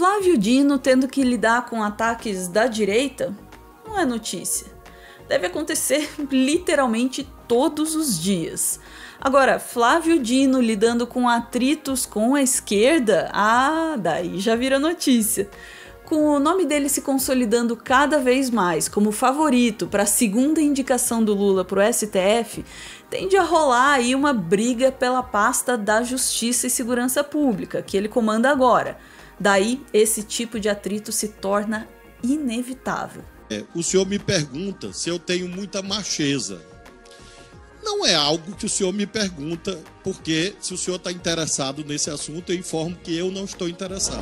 Flávio Dino tendo que lidar com ataques da direita não é notícia. Deve acontecer literalmente todos os dias. Agora, Flávio Dino lidando com atritos com a esquerda, daí já vira notícia. Com o nome dele se consolidando cada vez mais como favorito para a segunda indicação do Lula para o STF, tende a rolar aí uma briga pela pasta da Justiça e Segurança Pública, que ele comanda agora. Daí, esse tipo de atrito se torna inevitável. O senhor me pergunta se eu tenho muita macheza. Não é algo que o senhor me pergunta, porque se o senhor está interessado nesse assunto, eu informo que eu não estou interessado.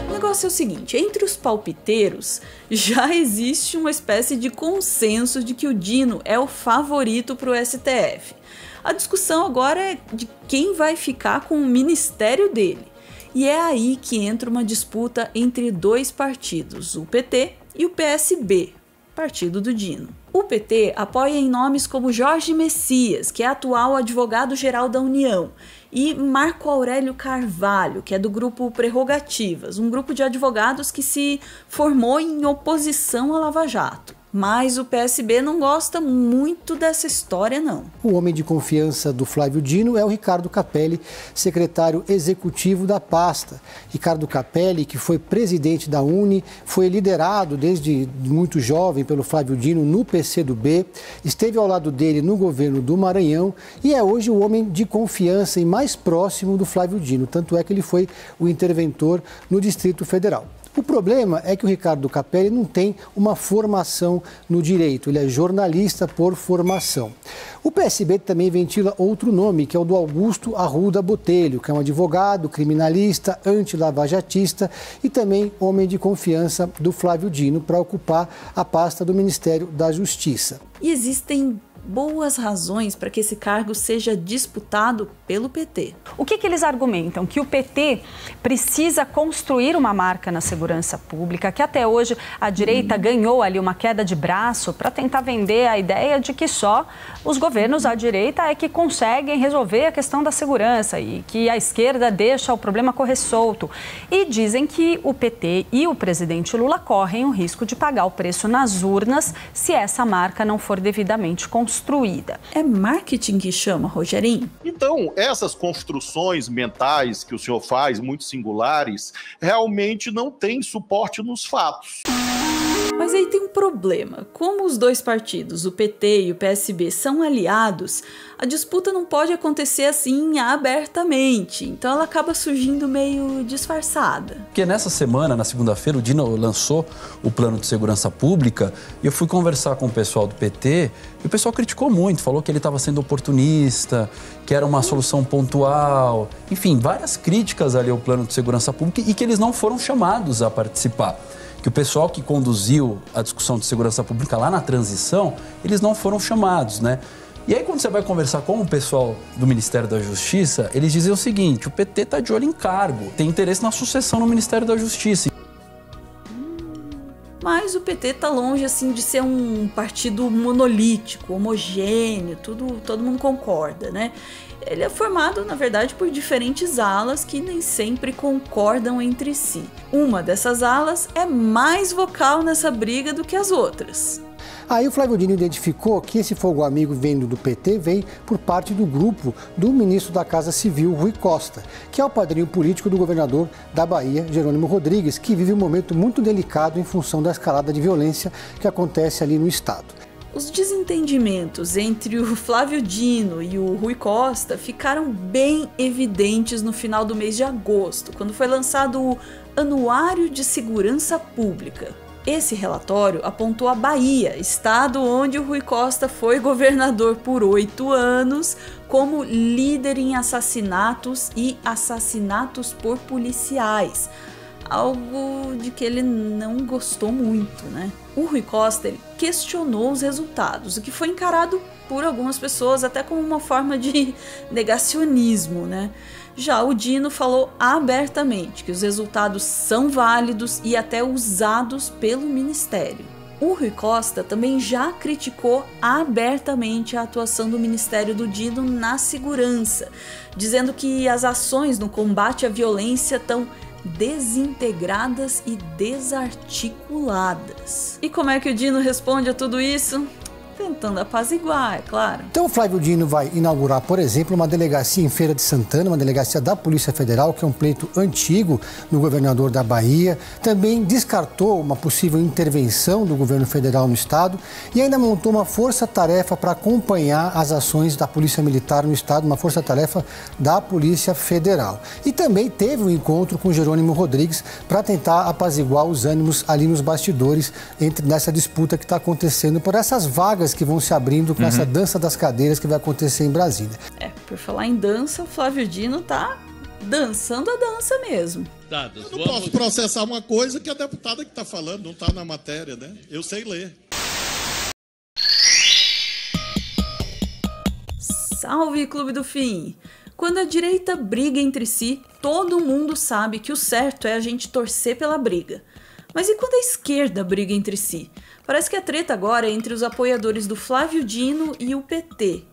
O negócio é o seguinte, entre os palpiteiros já existe uma espécie de consenso de que o Dino é o favorito para o STF. A discussão agora é de quem vai ficar com o ministério dele. E é aí que entra uma disputa entre dois partidos, o PT e o PSB, partido do Dino. O PT apoia em nomes como Jorge Messias, que é atual advogado-geral da União, e Marco Aurélio Carvalho, que é do grupo Prerrogativas, um grupo de advogados que se formou em oposição à Lava Jato. Mas o PSB não gosta muito dessa história, não. O homem de confiança do Flávio Dino é o Ricardo Capelli, secretário executivo da pasta. Ricardo Capelli, que foi presidente da UNE, foi liderado desde muito jovem pelo Flávio Dino no PCdoB, esteve ao lado dele no governo do Maranhão e é hoje o homem de confiança e mais próximo do Flávio Dino. Tanto é que ele foi o interventor no Distrito Federal. O problema é que o Ricardo Capelli não tem uma formação no direito, ele é jornalista por formação. O PSB também ventila outro nome, que é o do Augusto Arruda Botelho, que é um advogado, criminalista, antilavajatista e também homem de confiança do Flávio Dino para ocupar a pasta do Ministério da Justiça. E existem boas razões para que esse cargo seja disputado pelo PT. O que eles argumentam? Que o PT precisa construir uma marca na segurança pública, que até hoje a direita ganhou ali uma queda de braço para tentar vender a ideia de que só os governos à direita é que conseguem resolver a questão da segurança e que a esquerda deixa o problema correr solto. E dizem que o PT e o presidente Lula correm o risco de pagar o preço nas urnas se essa marca não for devidamente construída. É marketing que chama, Rogerinho? Então, essas construções mentais que o senhor faz, muito singulares, realmente não têm suporte nos fatos. Mas aí tem um problema. Como os dois partidos, o PT e o PSB, são aliados, a disputa não pode acontecer assim abertamente. Então ela acaba surgindo meio disfarçada. Porque nessa semana, na segunda-feira, o Dino lançou o plano de segurança pública e eu fui conversar com o pessoal do PT e o pessoal criticou muito, falou que ele estava sendo oportunista, que era uma solução pontual, enfim, várias críticas ali ao plano de segurança pública e que eles não foram chamados a participar. Que o pessoal que conduziu a discussão de segurança pública lá na transição, eles não foram chamados, né? E aí quando você vai conversar com o pessoal do Ministério da Justiça, eles dizem o seguinte, o PT está de olho em cargo, tem interesse na sucessão no Ministério da Justiça. Mas o PT está longe assim de ser um partido monolítico, homogêneo, todo mundo concorda, né? Ele é formado, na verdade, por diferentes alas que nem sempre concordam entre si. Uma dessas alas é mais vocal nessa briga do que as outras. Aí o Flávio Dino identificou que esse fogo amigo vindo do PT vem por parte do grupo do ministro da Casa Civil, Rui Costa, que é o padrinho político do governador da Bahia, Jerônimo Rodrigues, que vive um momento muito delicado em função da escalada de violência que acontece ali no estado. Os desentendimentos entre o Flávio Dino e o Rui Costa ficaram bem evidentes no final do mês de agosto, quando foi lançado o Anuário de Segurança Pública. Esse relatório apontou a Bahia, estado onde o Rui Costa foi governador por 8 anos, como líder em assassinatos e assassinatos por policiais. Algo de que ele não gostou muito, né? O Rui Costa ele questionou os resultados, o que foi encarado por algumas pessoas até como uma forma de negacionismo, né? Já o Dino falou abertamente que os resultados são válidos e até usados pelo Ministério. O Rui Costa também já criticou abertamente a atuação do Ministério do Dino na segurança, dizendo que as ações no combate à violência estão desintegradas e desarticuladas. E como é que o Dino responde a tudo isso? Tentando apaziguar, é claro. Então o Flávio Dino vai inaugurar, por exemplo, uma delegacia em Feira de Santana, uma delegacia da Polícia Federal, que é um pleito antigo do governador da Bahia. Também descartou uma possível intervenção do governo federal no estado e ainda montou uma força-tarefa para acompanhar as ações da Polícia Militar no estado, uma força-tarefa da Polícia Federal. E também teve um encontro com Jerônimo Rodrigues para tentar apaziguar os ânimos ali nos bastidores nessa disputa que está acontecendo por essas vagas que vão se abrindo com essa dança das cadeiras que vai acontecer em Brasília. Por falar em dança, o Flávio Dino tá dançando a dança mesmo. Eu não posso processar uma coisa que a deputada que está falando não está na matéria, né? Eu sei ler. Salve, Clube do Fim! Quando a direita briga entre si, todo mundo sabe que o certo é a gente torcer pela briga. Mas e quando a esquerda briga entre si? Parece que a treta agora é entre os apoiadores do Flávio Dino e o PT.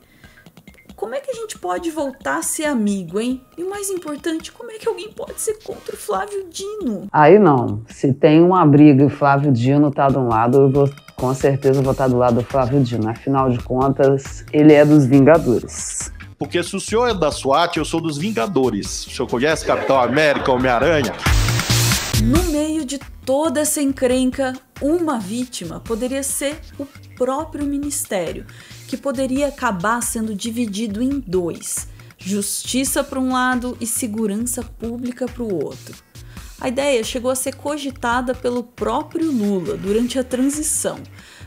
Como é que a gente pode voltar a ser amigo, hein? E o mais importante, como é que alguém pode ser contra o Flávio Dino? Aí não. Se tem uma briga e o Flávio Dino tá de um lado, eu com certeza vou estar do lado do Flávio Dino. Afinal de contas, ele é dos Vingadores. Porque se o senhor é da SWAT, eu sou dos Vingadores. O senhor conhece Capitão América, Homem-Aranha? No meio de toda essa encrenca, uma vítima poderia ser o próprio ministério, que poderia acabar sendo dividido em dois: justiça para um lado e segurança pública para o outro. A ideia chegou a ser cogitada pelo próprio Lula durante a transição,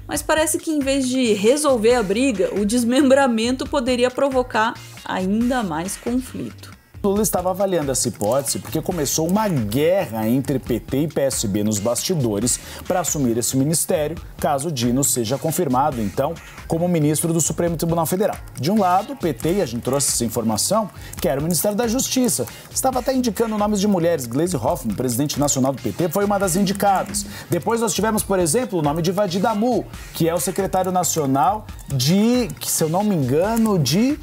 mas parece que em vez de resolver a briga, o desmembramento poderia provocar ainda mais conflito. Lula estava avaliando essa hipótese porque começou uma guerra entre PT e PSB nos bastidores para assumir esse ministério, caso Dino seja confirmado, então, como ministro do Supremo Tribunal Federal. De um lado, o PT, e a gente trouxe essa informação, que era o Ministério da Justiça. Estava até indicando nomes de mulheres. Gleisi Hoffmann, presidente nacional do PT, foi uma das indicadas. Depois nós tivemos, por exemplo, o nome de Vadi Damu, que é o secretário nacional de, se eu não me engano, de...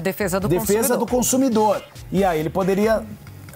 Defesa do consumidor. E aí ele poderia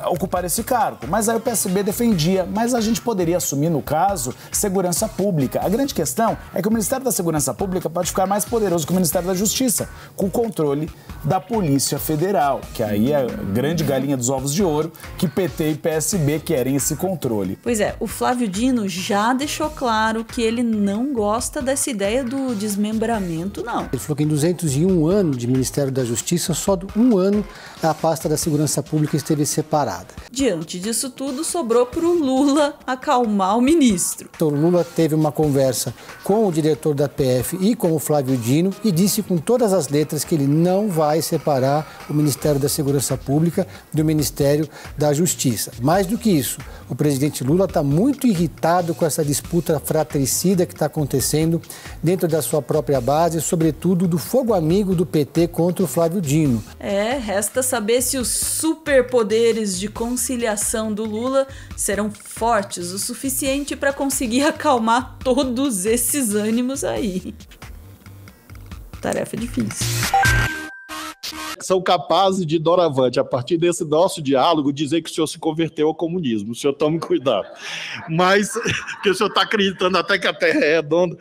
ocupar esse cargo. Mas aí o PSB defendia, mas a gente poderia assumir, no caso, segurança pública. A grande questão é que o Ministério da Segurança Pública pode ficar mais poderoso que o Ministério da Justiça, com o controle da Polícia Federal, que aí é a grande galinha dos ovos de ouro, que PT e PSB querem esse controle. Pois é, o Flávio Dino já deixou claro que ele não gosta dessa ideia do desmembramento, não. Ele falou que em 201 anos de Ministério da Justiça, só um ano a pasta da Segurança Pública esteve separada. Diante disso tudo, sobrou para o Lula acalmar o ministro. Então, o Lula teve uma conversa com o diretor da PF e com o Flávio Dino e disse com todas as letras que ele não vai separar o Ministério da Segurança Pública do Ministério da Justiça. Mais do que isso, o presidente Lula está muito irritado com essa disputa fratricida que está acontecendo dentro da sua própria base, sobretudo do fogo amigo do PT contra o Flávio Dino. Resta saber se os superpoderes de conciliação do Lula serão fortes o suficiente para conseguir acalmar todos esses ânimos aí. Tarefa difícil. São capazes de, doravante, a partir desse nosso diálogo, dizer que o senhor se converteu ao comunismo. O senhor tome cuidado. Mas, que o senhor está acreditando até que a Terra é redonda.